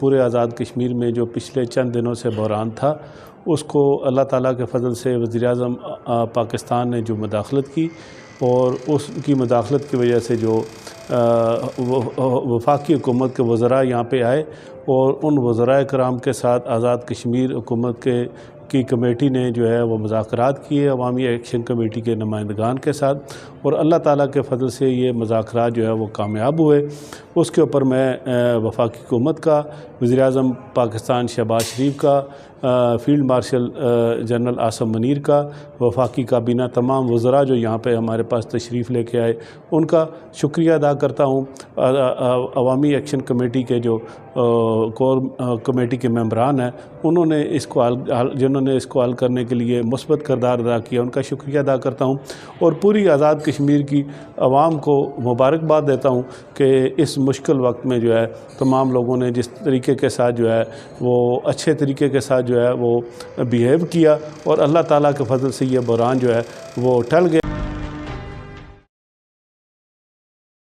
पूरे आज़ाद कश्मीर में जो पिछले चंद दिनों से बहरान था, उसको अल्लाह ताला के फ़ज़ल से वज़ीर-ए-आज़म पाकिस्तान ने जो मुदाखलत की और उसकी मुदाखलत की वजह से जो वफाकी हुकूमत के वज़रा यहाँ पे आए और उन वज़राए कराम के साथ आज़ाद कश्मीर हुकूमत की कमेटी ने जो है वो मुज़ाकरात किए अवामी एक्शन कमेटी के नुमाइंदगान के साथ, और अल्लाह ताला के फ़ज़ल से ये मुज़ाकरात जो है वो कामयाब हुए। उसके ऊपर मैं वफाकी हुकूमत का, वज़ीर-ए-आज़म पाकिस्तान शहबाज शरीफ का, field marshal general Asim Munir का, वफाकी काबीना, तमाम वज़रा जो यहाँ पे हमारे पास तशरीफ़ लेके आए, उनका शुक्रिया अदा करता हूँ। अवामी एक्शन कमेटी के जो कोर कमेटी के मेंबरान हैं, उन्होंने जिन्होंने इसको हल करने के लिए मुस्बत किरदार अदा किया, उनका शुक्रिया अदा करता हूँ और पूरी आज़ाद कश्मीर की आवाम को मुबारकबाद देता हूँ कि इस मुश्किल वक्त में जो है तमाम लोगों ने जिस तरीके के साथ जो है वो अच्छे तरीके के साथ जो है वो बिहेव किया और अल्लाह ताला के फ़ज़ल से ये बहरान जो है वो टल गया।